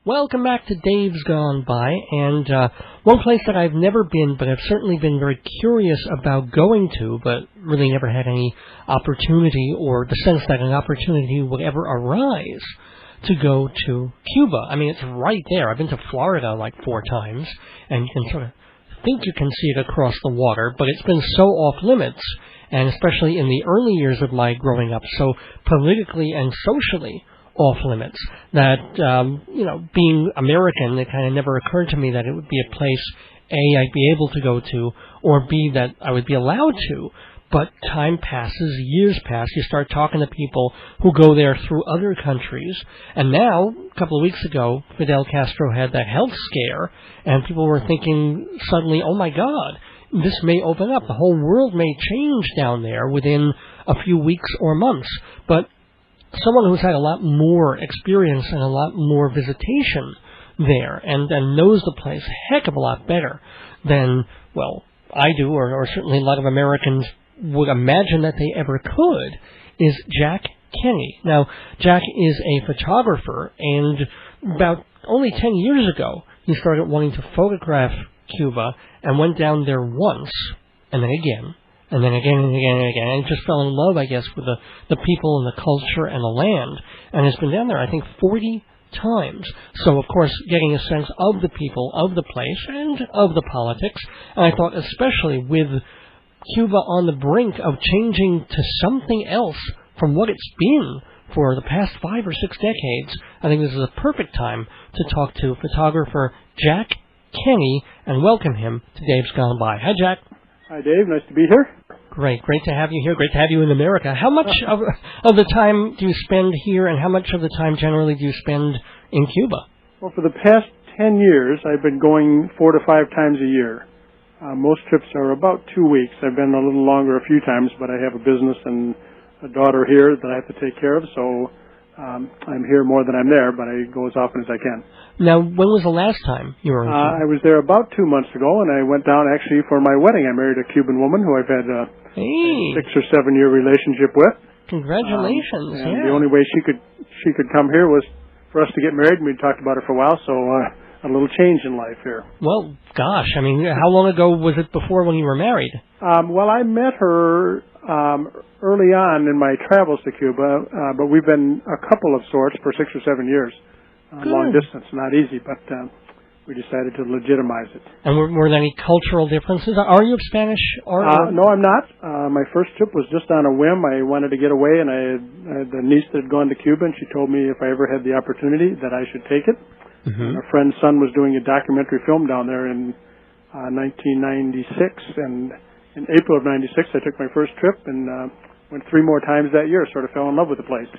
Welcome back to Dave's Gone By, and one place that I've never been, but I've certainly been very curious about going to, but really never had any opportunity or the sense that an opportunity would ever arise to go to Cuba. I mean, it's right there. I've been to Florida like 4 times, and you can sort of think you can see it across the water, but it's been so off-limits, and especially in the early years of my growing up, so politically and socially off-limits, that, being American, it kind of never occurred to me that it would be a place, A, I'd be able to go to, or B, that I would be allowed to. But time passes, years pass, you start talking to people who go there through other countries, and now, a couple of weeks ago, Fidel Castro had that health scare, and people were thinking suddenly, oh my God, this may open up, the whole world may change down there within a few weeks or months. But someone who's had a lot more experience and a lot more visitation there and knows the place a heck of a lot better than, well, I do, or certainly a lot of Americans would imagine that they ever could, is Jack Kenny. Now, Jack is a photographer, and about only 10 years ago, he started wanting to photograph Cuba and went down there once, and then again, and then again and again and again, and just fell in love, I guess, with the people and the culture and the land, and has been down there, I think, 40 times. So, of course, getting a sense of the people, of the place, and of the politics, and I thought especially with Cuba on the brink of changing to something else from what it's been for the past 5 or 6 decades, I think this is a perfect time to talk to photographer Jack Kenny and welcome him to Dave's Gone By. Hi, Jack. Hi, Dave. Nice to be here. Great to have you here. Great to have you in America. How much of the time do you spend here, and how much of the time generally do you spend in Cuba? Well, for the past 10 years, I've been going 4 to 5 times a year. Most trips are about 2 weeks. I've been a little longer a few times, but I have a business and a daughter here that I have to take care of, so I'm here more than I'm there, but I go as often as I can. Now, when was the last time you were in Cuba? I was there about 2 months ago, and I went down actually for my wedding. I married a Cuban woman who I've had a 6 or 7 year relationship with. Congratulations! And the only way she could come here was for us to get married, and we talked about it for a while. So a little change in life here. Well, gosh, I mean, how long ago was it before when you were married? Well, I met her early on in my travels to Cuba, but we've been a couple of sorts for 6 or 7 years. Long distance, not easy, but we decided to legitimize it. And were there any cultural differences? Are you of Spanish? No, I'm not. My first trip was just on a whim. I wanted to get away, and I had the niece that had gone to Cuba, and she told me if I ever had the opportunity that I should take it. Mm-hmm. A friend's son was doing a documentary film down there in 1996, and in April of 96, I took my first trip and went 3 more times that year, sort of fell in love with the place.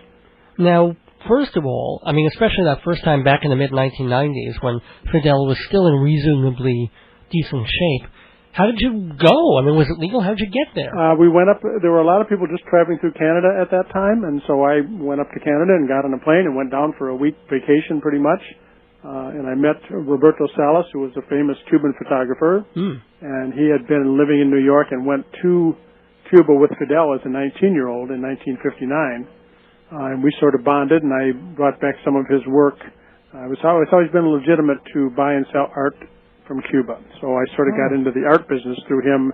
Now, first of all, I mean, especially that first time back in the mid-1990s when Fidel was still in reasonably decent shape, how did you go? I mean, was it legal? How did you get there? We went up. There were a lot of people just traveling through Canada at that time, and so I went up to Canada and got on a plane and went down for a week vacation pretty much. And I met Roberto Salas, who was a famous Cuban photographer, and he had been living in New York and went to Cuba with Fidel as a 19-year-old in 1959. And we sort of bonded, and I brought back some of his work. It's always been legitimate to buy and sell art from Cuba. So I sort of got into the art business through him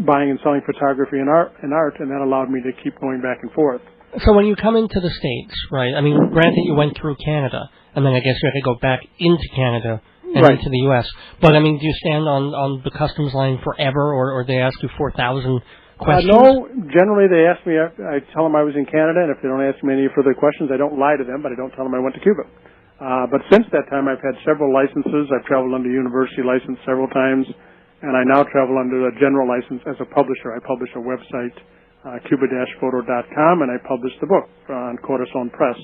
buying and selling photography and art, and that allowed me to keep going back and forth. So when you come into the States, right, I mean, granted you went through Canada, and then I guess you had to go back into Canada and into the U.S. But, I mean, do you stand on the customs line forever, or they ask you 4,000 questions? No, generally they ask me, I tell them I was in Canada, and if they don't ask me any further questions, I don't lie to them, but I don't tell them I went to Cuba. But since that time, I've had several licenses. I've traveled under university license several times, and I now travel under a general license as a publisher. I publish a website, cuba-photo.com, and I publish the book on Cortisone Press.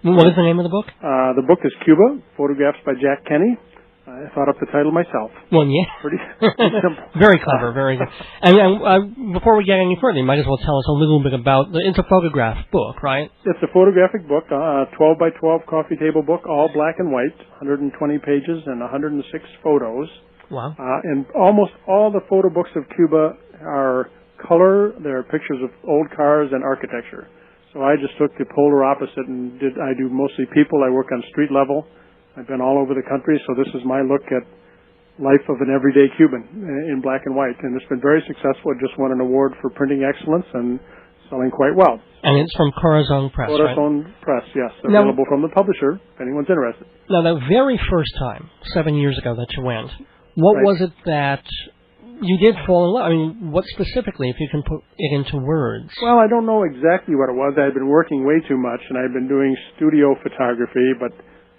What is the name of the book? The book is Cuba, Photographs by Jack Kenny. I thought up the title myself. Well, yeah. Pretty simple. Very clever, very good. And before we get any further, you might as well tell us a little bit about it's a photograph book, right? It's a photographic book, 12 by 12 coffee table book, all black and white, 120 pages and 106 photos. Wow. And almost all the photo books of Cuba are color. There are pictures of old cars and architecture. So I just took the polar opposite and I do mostly people. I work on street level. I've been all over the country, so this is my look at life of an everyday Cuban in black and white. And it's been very successful. It just won an award for printing excellence and selling quite well. And it's from Corazon Press, Corazon Press, yes. Available from the publisher, if anyone's interested. Now, the very first time, 7 years ago that you went, what was it that you did fall in love? I mean, what specifically, if you can put it into words? Well, I don't know exactly what it was. I had been working way too much, and I'd been doing studio photography, but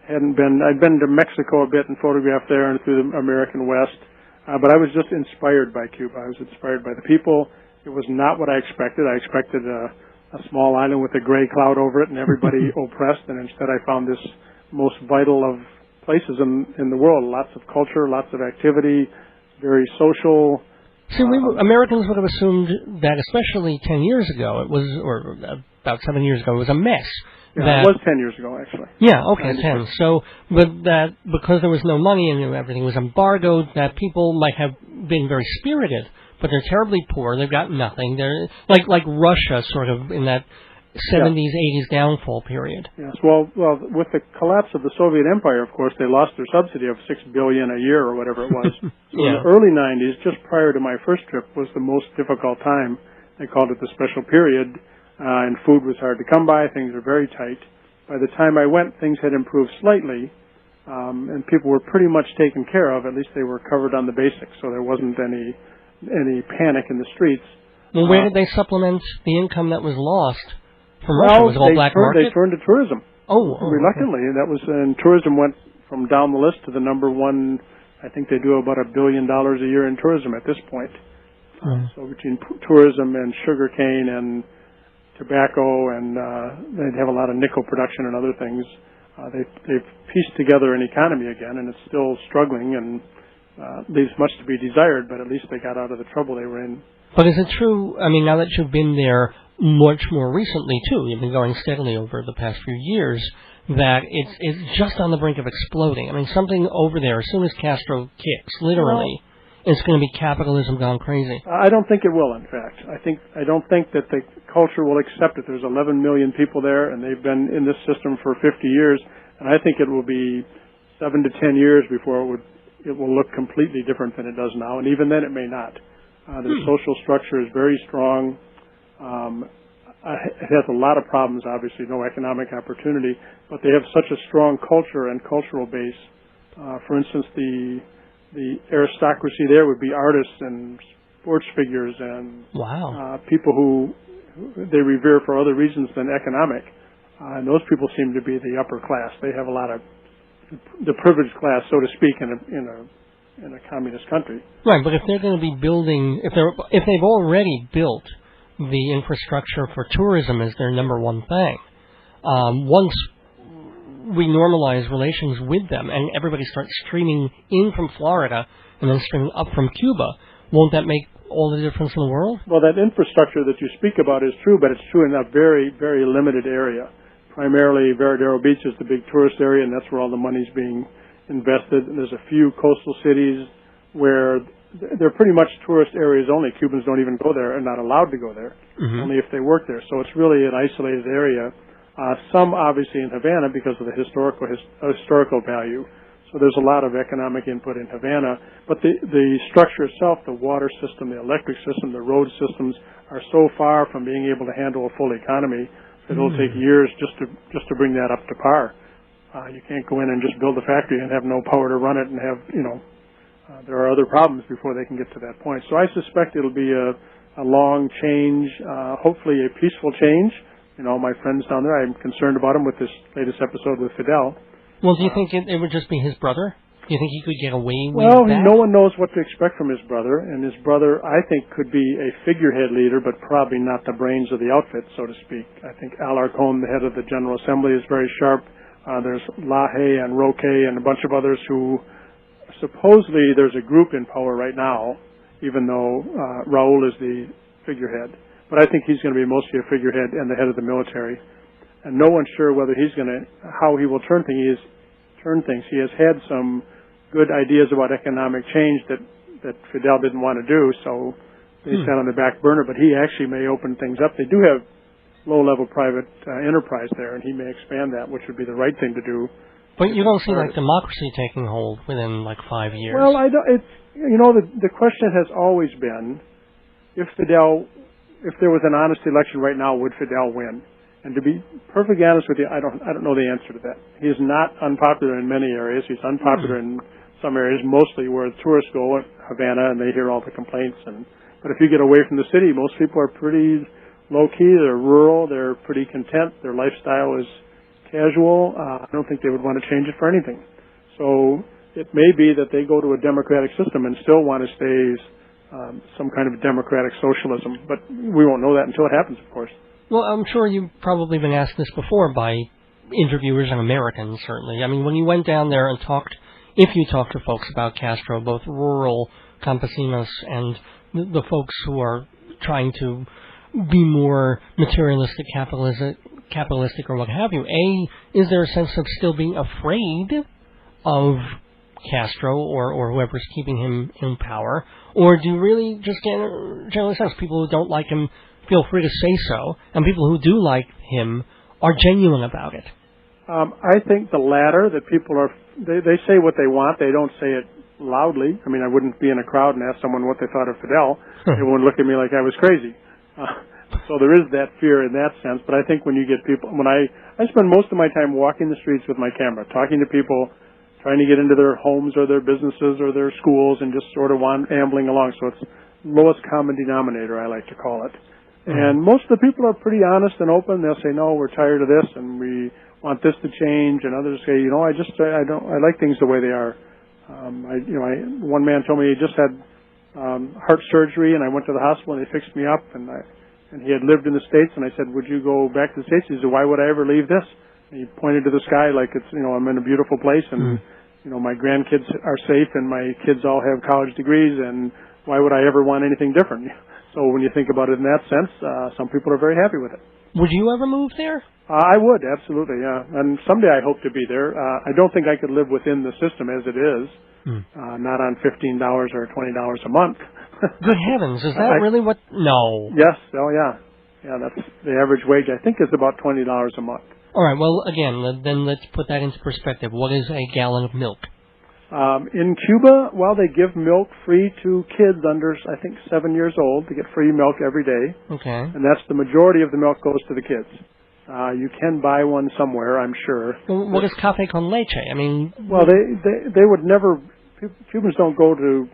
I'd been to Mexico a bit and photographed there and through the American West. But I was just inspired by Cuba. I was inspired by the people. It was not what I expected. I expected a small island with a gray cloud over it and everybody oppressed, and instead I found this most vital of places in the world. Lots of culture, lots of activity, very social. See, Americans would have assumed that, especially 10 years ago, it was, or about 7 years ago, it was a mess. Yeah, it was 10 years ago, actually. Yeah, okay, 10. So, but that because there was no money and everything was embargoed, that people might have been very spirited, but they're terribly poor. They've got nothing. They're like Russia, sort of in that 70s, 80s downfall period. Yes. Well, with the collapse of the Soviet Empire, of course, they lost their subsidy of $6 billion a year or whatever it was. So in the early 90s, just prior to my first trip, was the most difficult time. They called it the special period. And food was hard to come by. Things were very tight. By the time I went, things had improved slightly, and people were pretty much taken care of. At least they were covered on the basics, so there wasn't any panic in the streets. Well, where did they supplement the income that was lost from Russia? Was it all black market? They turned to tourism. Reluctantly. Okay. That was, and tourism went from down the list to the number one. I think they do about $1 billion a year in tourism at this point. So between tourism and sugarcane and tobacco, and they'd have a lot of nickel production and other things. They've pieced together an economy again, and it's still struggling and leaves much to be desired, but at least they got out of the trouble they were in. But is it true, I mean, now that you've been there much more recently, too, you've been going steadily over the past few years, that it's just on the brink of exploding? I mean, something over there, as soon as Castro kicks, literally, it's going to be capitalism gone crazy. I don't think it will, in fact. I don't think that the culture will accept it. There's 11 million people there, and they've been in this system for 50 years, and I think it will be 7 to 10 years before it will look completely different than it does now, and even then it may not. Their social structure is very strong. It has a lot of problems, obviously, no economic opportunity, but they have such a strong culture and cultural base. For instance, the aristocracy there would be artists and sports figures and people who they revere for other reasons than economic. And those people seem to be the upper class. They have a lot of the privileged class, so to speak, in a communist country. Right, but if they're going to be building, if they've already built the infrastructure for tourism as their number one thing, once we normalize relations with them and everybody starts streaming in from Florida and then streaming up from Cuba, won't that make all the difference in the world? Well, that infrastructure that you speak about is true, but it's true in a very, very limited area. Primarily, Veradero Beach is the big tourist area, and that's where all the money's being invested. And there's a few coastal cities where they're pretty much tourist areas only. Cubans don't even go there and not allowed to go there, only if they work there. So it's really an isolated area. Some obviously in Havana because of the historical value. So there's a lot of economic input in Havana. But the structure itself, the water system, the electric system, the road systems are so far from being able to handle a full economy that it'll take years just to bring that up to par. You can't go in and just build a factory and have no power to run it and have, there are other problems before they can get to that point. So I suspect it'll be a long change, hopefully a peaceful change. My friends down there, I'm concerned about them with this latest episode with Fidel. Well, do you think it would just be his brother? Do you think he could get away with that? Well, that? No one knows what to expect from his brother, and his brother, I think, could be a figurehead leader, but probably not the brains of the outfit, so to speak. I think Alarcón, the head of the General Assembly, is very sharp. There's Laje and Roque and a bunch of others who supposedly there's a group in power right now, even though Raúl is the figurehead. But I think he's going to be mostly a figurehead and the head of the military. And no one's sure whether how he will turn things. He has had some good ideas about economic change that Fidel didn't want to do, so they sat on the back burner, but he actually may open things up. They do have low-level private enterprise there, and he may expand that, which would be the right thing to do But you don't see like democracy taking hold within like 5 years. Well, I don't. It's the question has always been if there was an honest election right now, would Fidel win? And to be perfectly honest with you, I don't know the answer to that. He is not unpopular in many areas. He's unpopular in some areas, mostly where tourists go, Havana, and they hear all the complaints. But if you get away from the city, most people are pretty low-key. They're rural. They're pretty content. Their lifestyle is casual. I don't think they would want to change it for anything. So it may be that they go to a democratic system and still want to stay some kind of democratic socialism. But we won't know that until it happens, of course. Well, I'm sure you've probably been asked this before by interviewers and Americans, certainly. I mean, when you went down there and if you talked to folks about Castro, both rural campesinos and the folks who are trying to be more materialistic, capitalistic, or what have you, is there a sense of still being afraid of Castro or whoever's keeping him in power? Or do you really just get a general sense people who don't like him feel free to say so, and people who do like him are genuine about it? I think the latter, that people they say what they want, they don't say it loudly. I mean, I wouldn't be in a crowd and ask someone what they thought of Fidel. They wouldn't look at me like I was crazy. So there is that fear in that sense, but I think when you get people, when I spend most of my time walking the streets with my camera, talking to people, trying to get into their homes or their businesses or their schools and just sort of ambling along. So it's lowest common denominator, I like to call it. And most of the people are pretty honest and open. They'll say, no, we're tired of this and we want this to change. And others say, I like things the way they are. One man told me he just had heart surgery and I went to the hospital and they fixed me up and he had lived in the States and I said, would you go back to the States? He said, why would I ever leave this? And he pointed to the sky like it's, I'm in a beautiful place and, my grandkids are safe and my kids all have college degrees and why would I ever want anything different? So when you think about it in that sense, some people are very happy with it. Would you ever move there? I would, absolutely, yeah. And someday I hope to be there. I don't think I could live within the system as it is, not on $15 or $20 a month. Good heavens, is that really what? No. Yes, oh yeah. Yeah, that's the average wage, I think, is about $20 a month. All right, well, again, then let's put that into perspective. What is a gallon of milk? In Cuba, they give milk free to kids under, I think, 7 years old. They get free milk every day. Okay. And that's the majority of the milk goes to the kids. You can buy one somewhere, I'm sure. Well, what is café con leche? I mean... Well, they would never... Cubans don't go to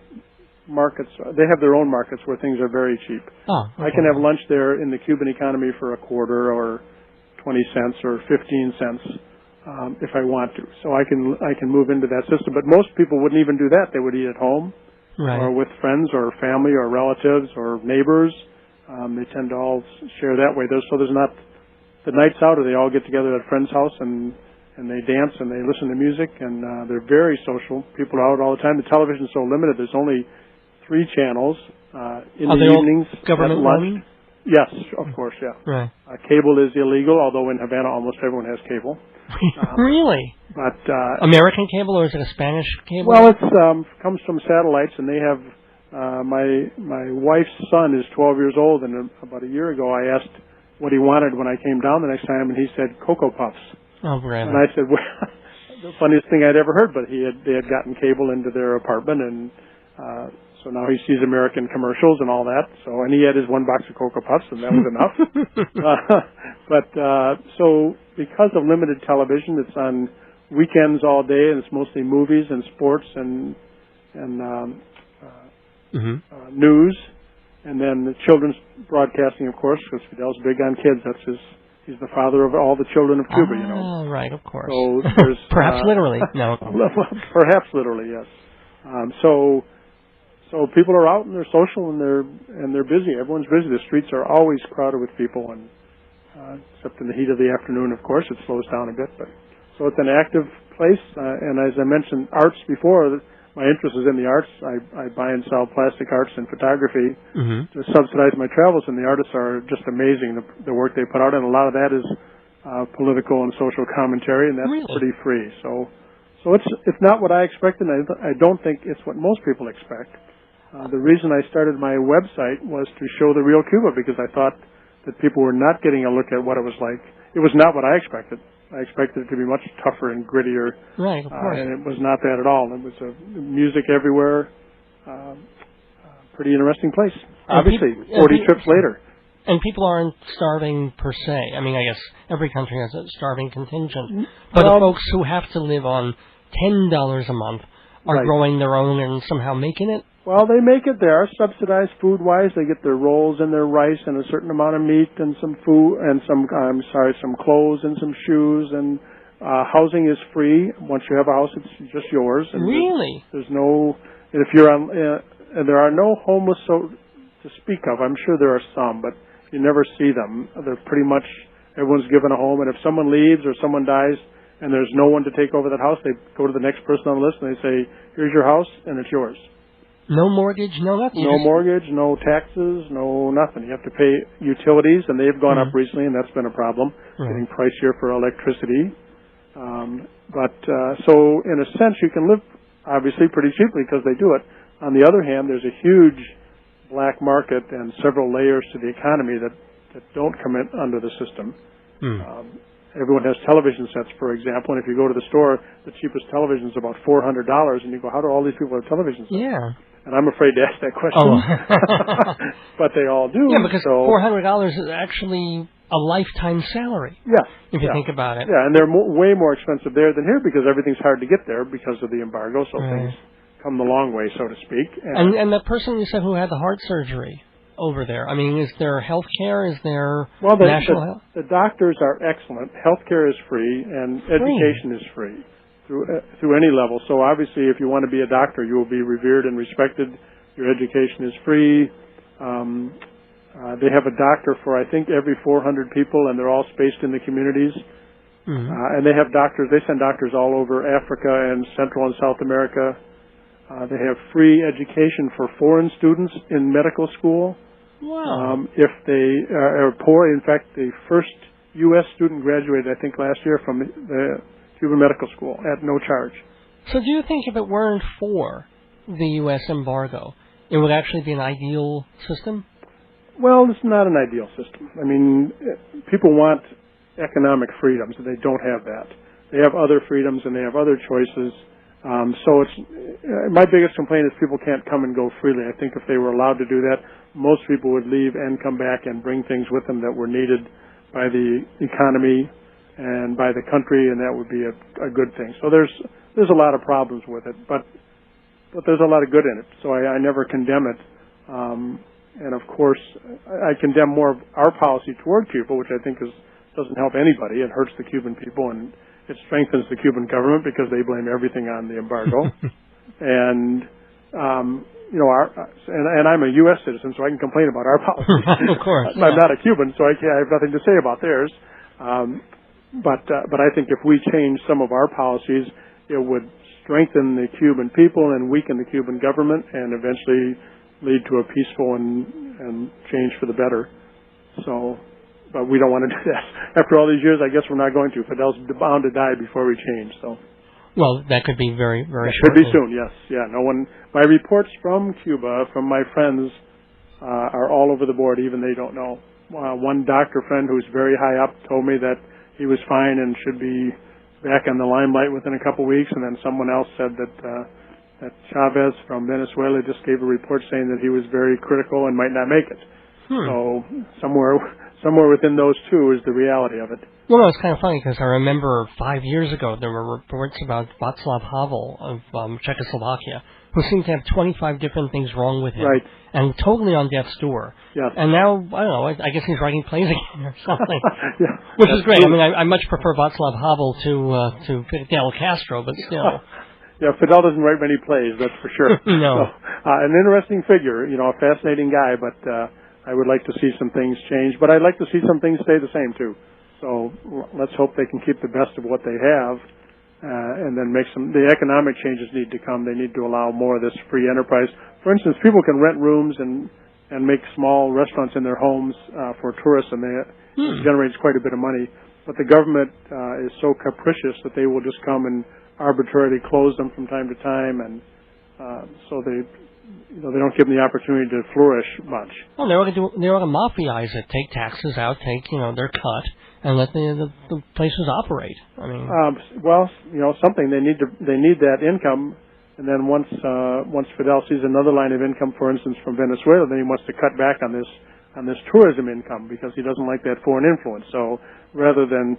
markets. They have their own markets where things are very cheap. Oh, okay. I can have lunch there in the Cuban economy for a quarter or 20 cents or 15 cents. If I want to. So I can move into that system. But most people wouldn't even do that. They would eat at home or with friends or family or relatives or neighbors. They tend to all share that way. There's not the nights out, or they all get together at a friend's house and they dance and they listen to music and they're very social. People are out all the time. The television's so limited. There's only 3 channels in the evenings. Government lunch. Yes, of course, yeah. Right. Cable is illegal, although in Havana almost everyone has cable. Really? But American cable, or is it a Spanish cable? Well, it comes from satellites, and they have my wife's son is 12 years old, and about a year ago I asked what he wanted when I came down the next time, and he said Cocoa Puffs. Oh, really? And I said, well, the funniest thing I'd ever heard, but they had gotten cable into their apartment, and so now he sees American commercials and all that. So, and he had his 1 box of Cocoa Puffs, and that was enough. So because of limited television, it's on weekends all day, and it's mostly movies and sports and news, and then the children's broadcasting, of course, because Fidel's big on kids. He's the father of all the children of Cuba, Oh, right, of course. So there's perhaps literally. No. Perhaps literally, yes. So people are out and they're social and they're busy. Everyone's busy. The streets are always crowded with people, and except in the heat of the afternoon, of course, it slows down a bit. But so it's an active place. And as I mentioned, arts before. My interest is in the arts. I buy and sell plastic arts and photography to subsidize my travels, and the artists are just amazing. The work they put out, and a lot of that is political and social commentary, and that's pretty free. So it's not what I expected. I don't think it's what most people expect. The reason I started my website was to show the real Cuba, because I thought that people were not getting a look at what it was like. It was not what I expected. I expected it to be much tougher and grittier. Right, of course. And it was not that at all. It was music everywhere. Pretty interesting place. And Obviously, 40 trips later. And people aren't starving per se. I mean, I guess every country has a starving contingent. But the folks who have to live on $10 a month are growing their own and somehow making it. Well, they make it. They are subsidized food-wise. They get their rolls and their rice and a certain amount of meat and some food and some clothes and some shoes, and housing is free. Once you have a house, it's just yours. And really? There's no. If you're on, there are no homeless to speak of. I'm sure there are some, but you never see them. They're pretty much everyone's given a home, and if someone leaves or someone dies and there's no one to take over that house, they go to the next person on the list and they say, "Here's your house, and it's yours." No mortgage, no nothing. No mortgage, no taxes, no nothing. You have to pay utilities, and they've gone up recently, and that's been a problem, getting pricier for electricity. So in a sense, you can live, obviously, pretty cheaply because they do it. On the other hand, there's a huge black market and several layers to the economy that don't come in under the system. Everyone has television sets, for example, and if you go to the store, the cheapest television is about $400, and you go, how do all these people have television sets? Yeah. And I'm afraid to ask that question. But they all do. Yeah, because $400 is actually a lifetime salary. Yeah. If you think about it. Yeah, and they're way more expensive there than here because everything's hard to get there because of the embargo, so things come the long way, so to speak. And that person you said who had the heart surgery over there, I mean, is there health care? Is there national health? The doctors are excellent. Health care is free, and education is free through any level. So obviously, if you want to be a doctor, you will be revered and respected. Your education is free. They have a doctor for, I think, every 400 people, and they're all spaced in the communities. And they have doctors. They send doctors all over Africa and Central and South America. They have free education for foreign students in medical school. Wow. If they are poor, in fact, the first U.S. student graduated, I think, last year from the Cuban medical school at no charge. So do you think if it weren't for the U.S. embargo, it would actually be an ideal system? Well, it's not an ideal system. I mean, people want economic freedoms, and they don't have that. They have other freedoms, and they have other choices. So it's my biggest complaint is people can't come and go freely. I think if they were allowed to do that, most people would leave and come back and bring things with them that were needed by the economy and by the country, and that would be a good thing. So there's a lot of problems with it, but there's a lot of good in it. So I never condemn it. And of course, I condemn more of our policy toward Cuba, which I think doesn't help anybody. It hurts the Cuban people, and it strengthens the Cuban government because they blame everything on the embargo. And and I'm a U.S. citizen, so I can complain about our policy. Of course, I'm not a Cuban, so I have nothing to say about theirs. But I think if we change some of our policies, it would strengthen the Cuban people and weaken the Cuban government, and eventually lead to a peaceful and change for the better. So. But we don't want to do that. After all these years, I guess we're not going to. Fidel's bound to die before we change. So, well, that could be very, very short. Could be soon. Yes, yeah. No one. My reports from Cuba, from my friends, are all over the board. Even they don't know. One doctor friend who's very high up told me that he was fine and should be back in the limelight within a couple weeks. And then someone else said that Chavez from Venezuela just gave a report saying that he was very critical and might not make it. So somewhere within those two is the reality of it. Well, no, it's kind of funny because I remember 5 years ago there were reports about Václav Havel of Czechoslovakia, who seemed to have 25 different things wrong with him, and totally on death's door. Yes. And now, I don't know, I guess he's writing plays again or something, which is great. I mean, I much prefer Václav Havel to Fidel Castro, but still. Yeah, Fidel doesn't write many plays, that's for sure. No. So, an interesting figure, a fascinating guy, but I would like to see some things change, but I'd like to see some things stay the same too. So let's hope they can keep the best of what they have, and then make the economic changes need to come. They need to allow more of this free enterprise. For instance, people can rent rooms and make small restaurants in their homes for tourists, and it generates quite a bit of money. But the government is so capricious that they will just come and arbitrarily close them from time to time, and so they don't give them the opportunity to flourish much. Well, they ought to mafiaize it, take taxes out, take their cut, and let the places operate. I mean, well, something they need that income, and then once Fidel sees another line of income, for instance, from Venezuela, then he wants to cut back on this tourism income because he doesn't like that foreign influence. So rather than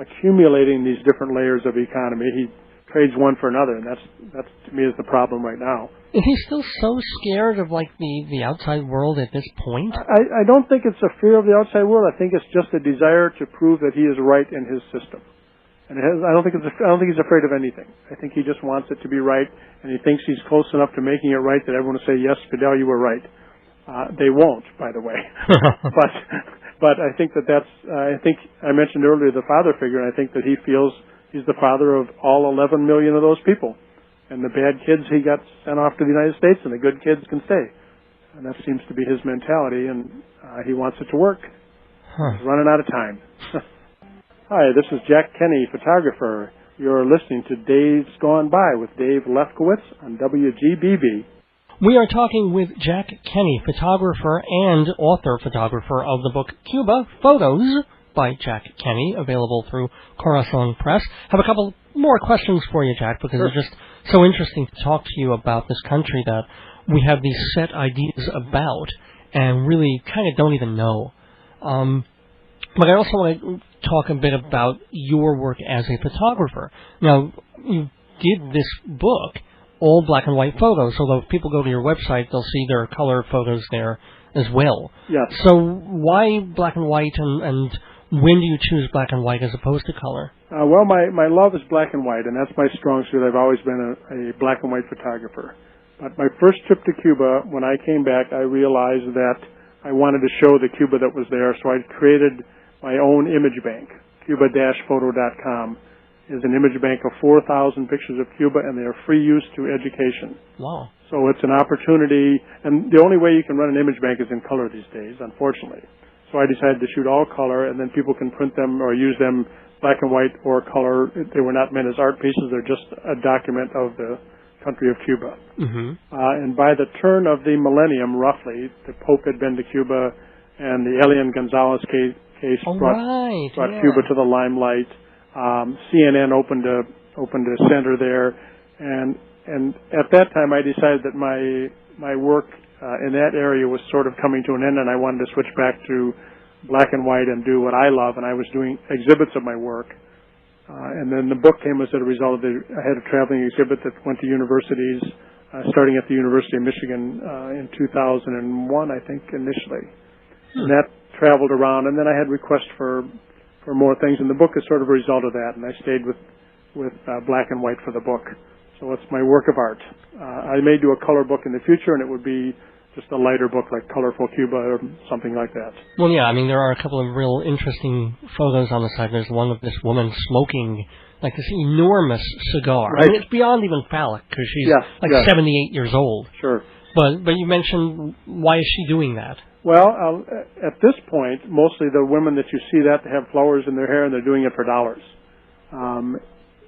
accumulating these different layers of economy, he trades one for another, and that's to me is the problem right now. Is he still so scared of the outside world at this point? I don't think it's a fear of the outside world. I think it's just a desire to prove that he is right in his system. And I don't think he's afraid of anything. I think he just wants it to be right, and he thinks he's close enough to making it right that everyone will say, yes, Fidel, you were right. They won't, by the way. But I think I think I mentioned earlier the father figure, and I think that he feels he's the father of all 11 million of those people. And the bad kids, he got sent off to the United States, and the good kids can stay. And that seems to be his mentality, and he wants it to work. He's running out of time. Hi, this is Jack Kenny, photographer. You're listening to Dave's Gone By with Dave Lefkowitz on WGBB. We are talking with Jack Kenny, photographer and author-photographer of the book Cuba, Photos by Jack Kenny, available through Corazon Press. Have a couple more questions for you, Jack, because It's just so interesting to talk to you about this country that we have these set ideas about and really kind of don't even know. But I also want to talk a bit about your work as a photographer. Now, you did this book, all black and white photos, although if people go to your website, they'll see there are color photos there as well. Yes. So why black and white, and when do you choose black and white as opposed to color? Well, my love is black and white, and that's my strong suit. I've always been a black and white photographer. But my first trip to Cuba, when I came back, I realized that I wanted to show the Cuba that was there, so I created my own image bank. Cuba-photo.com is an image bank of 4,000 pictures of Cuba, and they are free use to education. Wow. So it's an opportunity, and the only way you can run an image bank is in color these days, unfortunately. So I decided to shoot all color, and then people can print them or use them black and white or color. They were not meant as art pieces. They're just a document of the country of Cuba. Mm-hmm. And by the turn of the millennium, roughly, the Pope had been to Cuba, and the Elian Gonzalez case brought Cuba to the limelight. CNN opened a center there, and at that time I decided that my work in that area was sort of coming to an end, and I wanted to switch back to black and white and do what I love, and I was doing exhibits of my work. And then the book came as a result of I had a traveling exhibit that went to universities, starting at the University of Michigan in 2001, I think, initially. And that traveled around, and then I had requests for more things, and the book is sort of a result of that, and I stayed with black and white for the book. So it's my work of art. I may do a color book in the future, and it would be just a lighter book like Colorful Cuba or something like that. Well, yeah, I mean, there are a couple of real interesting photos on the side. There's one of this woman smoking like this enormous cigar. Right. I mean, it's beyond even phallic because she's 78 years old. Sure. But you mentioned, why is she doing that? Well, at this point, mostly the women that you see that have flowers in their hair, and they're doing it for dollars.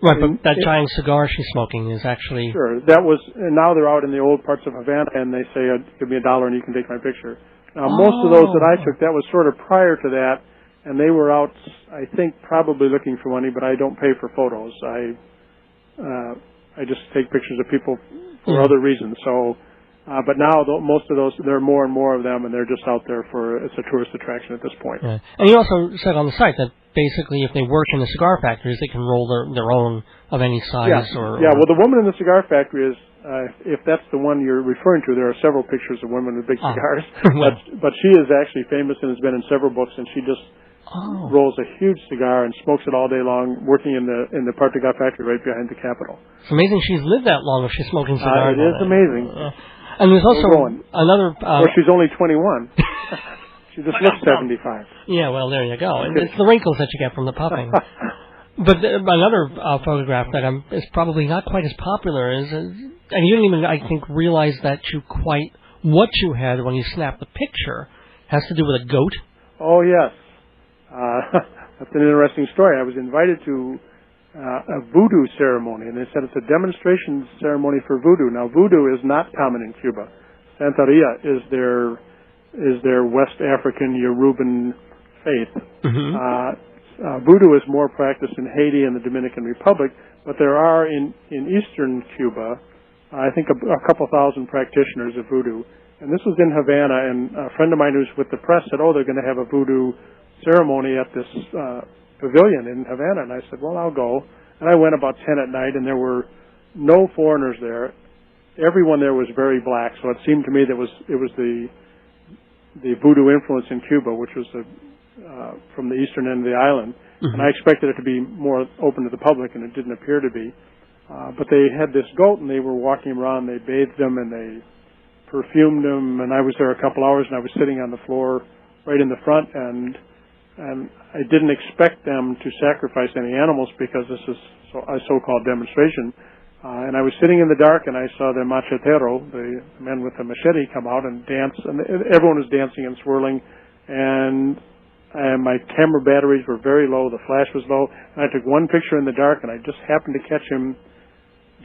Right, but that giant cigar she's smoking is actually... Sure. That was, and now they're out in the old parts of Havana, and they say, give me $1 and you can take my picture. Now, most of those that I took, that was sort of prior to that, and they were out, I think, probably looking for money, but I don't pay for photos. I just take pictures of people for other reasons. So, but now, most of those, there are more and more of them, and they're just out there it's a tourist attraction at this point. Yeah. And you also said on the site that basically if they work in the cigar factories, they can roll their own of any size. Yeah, well, the woman in the cigar factory is, if that's the one you're referring to, there are several pictures of women with big cigars. But she is actually famous and has been in several books, and she just rolls a huge cigar and smokes it all day long, working in the Partigar factory right behind the Capitol. It's amazing she's lived that long if she's smoking cigars. It is amazing. And there's also another... well, she's only 21. She just looks 75. Yeah, well, there you go. And it's the wrinkles that you get from the puffing. But another photograph that is probably not quite as popular is, and you didn't even, I think, realize that what you had when you snapped the picture has to do with a goat. Oh, yes. That's an interesting story. I was invited to a voodoo ceremony, and they said it's a demonstration ceremony for voodoo. Now, voodoo is not common in Cuba. Santeria is their West African Yoruban faith. Mm-hmm. voodoo is more practiced in Haiti and the Dominican Republic, but there are in eastern Cuba, I think a couple thousand practitioners of voodoo. And this was in Havana, and a friend of mine who's with the press said, they're going to have a voodoo ceremony at this pavilion in Havana. And I said, well, I'll go. And I went about 10 at night, and there were no foreigners there. Everyone there was very black, so it seemed to me that it was the voodoo influence in Cuba, which was from the eastern end of the island. And I expected it to be more open to the public, and it didn't appear to be. But they had this goat, and they were walking around. They bathed them, and they perfumed them. And I was there a couple hours, and I was sitting on the floor right in the front, and I didn't expect them to sacrifice any animals because this is a so-called demonstration. And I was sitting in the dark, and I saw the machetero, the men with the machete, come out and dance. And everyone was dancing and swirling. And my camera batteries were very low. The flash was low. And I took one picture in the dark, and I just happened to catch him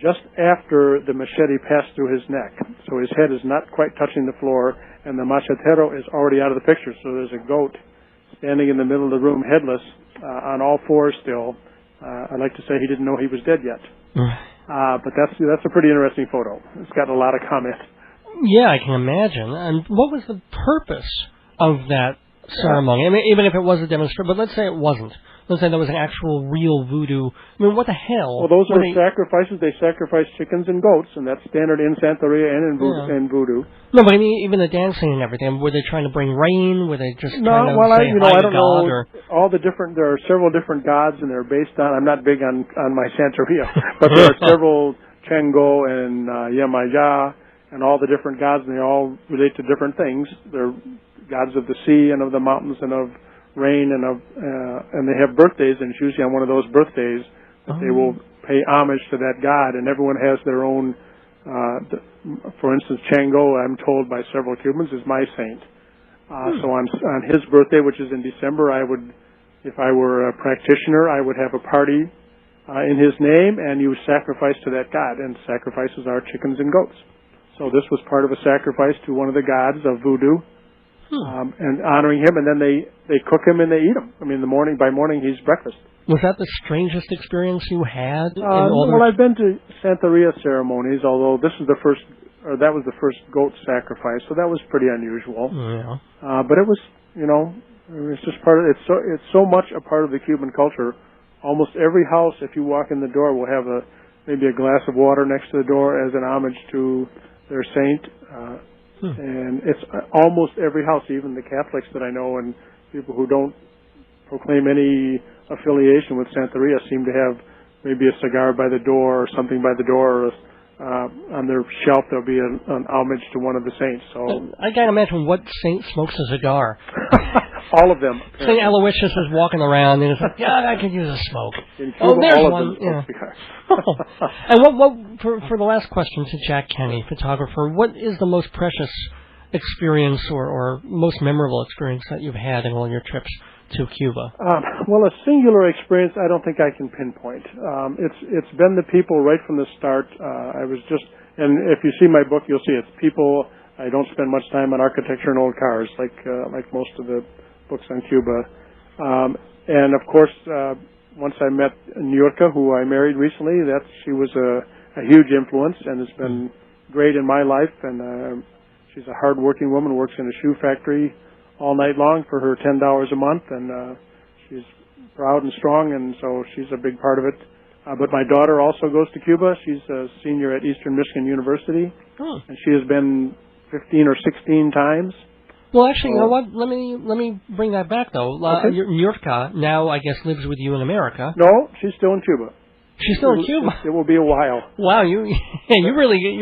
just after the machete passed through his neck. So his head is not quite touching the floor, and the machetero is already out of the picture. So there's a goat standing in the middle of the room, headless, on all fours still. I'd like to say he didn't know he was dead yet. But that's a pretty interesting photo. It's got a lot of comment. Yeah, I can imagine. And what was the purpose of that ceremony? I mean, even if it was a demonstration, but let's say it wasn't. Let's say there was an actual real voodoo. I mean, what the hell? Well, those are sacrifices. They sacrifice chickens and goats, and that's standard in Santeria and in voodoo. No, but I mean, even the dancing and everything. Were they trying to bring rain? Were they just trying to say hi I to don't God? know. All the different. There are several different gods, and they're based on. I'm not big on my Santeria, but there are several Chango and Yamaya, and all the different gods, and they all relate to different things. They're gods of the sea and of the mountains and of rain and they have birthdays, and it's usually on one of those birthdays that they will pay homage to that god, and everyone has their own. For instance, Chango, I'm told by several Cubans, is my saint. So on his birthday, which is in December, if I were a practitioner, I would have a party in his name, and you sacrifice to that god, and sacrifices are chickens and goats. So this was part of a sacrifice to one of the gods of voodoo. And honoring him, and then they cook him and they eat him. I mean, by morning he's breakfast. Was that the strangest experience you had? Well, I've been to Santeria ceremonies, although that was the first goat sacrifice, so that was pretty unusual. Yeah. But it was, it's just part of it's so much a part of the Cuban culture. Almost every house, if you walk in the door, will have maybe a glass of water next to the door as an homage to their saint. And it's almost every house, even the Catholics that I know and people who don't proclaim any affiliation with Santeria seem to have maybe a cigar by the door or something by the door, or on their shelf there'll be an homage to one of the saints. So I can't imagine what saint smokes a cigar. All of them. St. Aloysius is walking around and it's like, I could use a smoke. In Cuba, there's all one. of them smoke cigars. And what for the last question to Jack Kenny, photographer, what is the most precious experience or most memorable experience that you've had in all your trips to Cuba? Well, a singular experience I don't think I can pinpoint. It's been the people right from the start. And if you see my book, you'll see it's people. I don't spend much time on architecture and old cars like most of the books on Cuba. And of course, once I met Niurka, who I married recently, she was a huge influence and has been great in my life. And she's a hard-working woman, works in a shoe factory all night long for her $10 a month, and she's proud and strong, and so she's a big part of it. But my daughter also goes to Cuba. She's a senior at Eastern Michigan University, and she has been 15 or 16 times. Well, actually, you know what? Let me bring that back, though. Okay. Niurka now, I guess, lives with you in America. No, she's still in Cuba. She's still in Cuba. It will be a while. Wow, you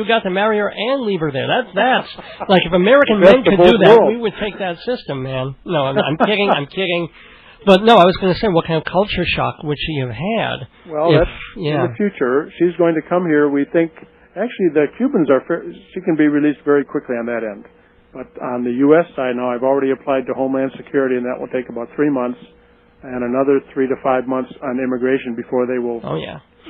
got to marry her and leave her there. That's like if American men could do that, we would take that system, man. No, I'm kidding. I'm kidding. But no, I was going to say, what kind of culture shock would she have had? Well, that's in the future. She's going to come here. We think actually the Cubans she can be released very quickly on that end. But on the U.S. side now, I've already applied to Homeland Security, and that will take about 3 months. And another 3 to 5 months on immigration before they will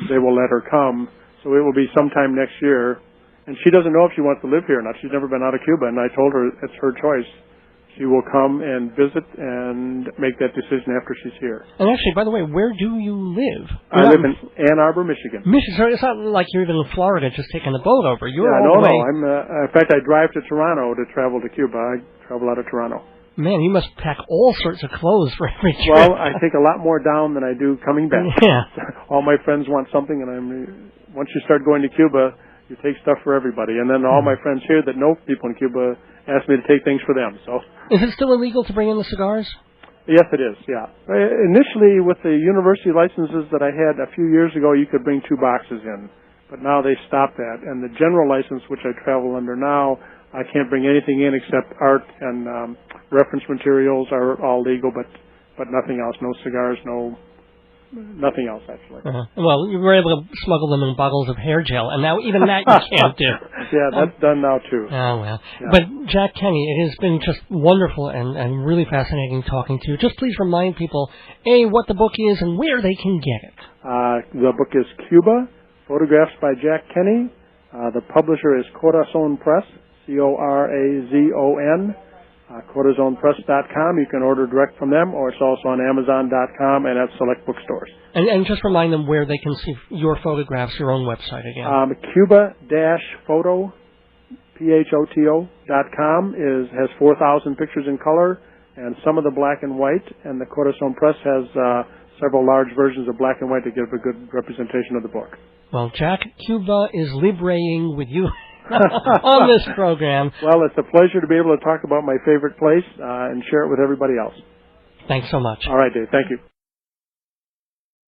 they will let her come. So it will be sometime next year. And she doesn't know if she wants to live here or not. She's never been out of Cuba, and I told her it's her choice. she will come and visit and make that decision after she's here. And actually, by the way, where do you live? I live in Ann Arbor, Michigan. So it's not like you're even in Florida just taking a boat over. You're all the way. I'm, in fact, I drive to Toronto to travel to Cuba. I travel out of Toronto. Man, you must pack all sorts of clothes for every trip. Well, I take a lot more down than I do coming back. Yeah. All my friends want something, and once you start going to Cuba, you take stuff for everybody. And then all my friends here that know people in Cuba ask me to take things for them. So. Is it still illegal to bring in the cigars? Yes, it is, yeah. Initially, with the university licenses that I had a few years ago, you could bring 2 boxes in. But now they stopped that. And the general license, which I travel under now, I can't bring anything in except art and reference materials are all legal, but nothing else. No cigars, nothing else, actually. Well, you were able to smuggle them in bottles of hair gel, and now even that you can't do. Yeah, that's done now, too. Oh, well. Yeah. But, Jack Kenny, it has been just wonderful and really fascinating talking to you. Just please remind people, A, what the book is and where they can get it. The book is Cuba, Photographs by Jack Kenny. The publisher is Corazon Press, Corazon. CorazonPress.com. You can order direct from them, or it's also on Amazon.com and at select bookstores. And just remind them where they can see your photographs, your own website again. Cuba-photo, PHOTO.com has 4,000 pictures in color, and some of the black and white, and the Corazon Press has several large versions of black and white to give a good representation of the book. Well, Jack, Cuba is liberating with you on this program. Well, it's a pleasure to be able to talk about my favorite place and share it with everybody else. Thanks so much. All right, Dave. Thank you.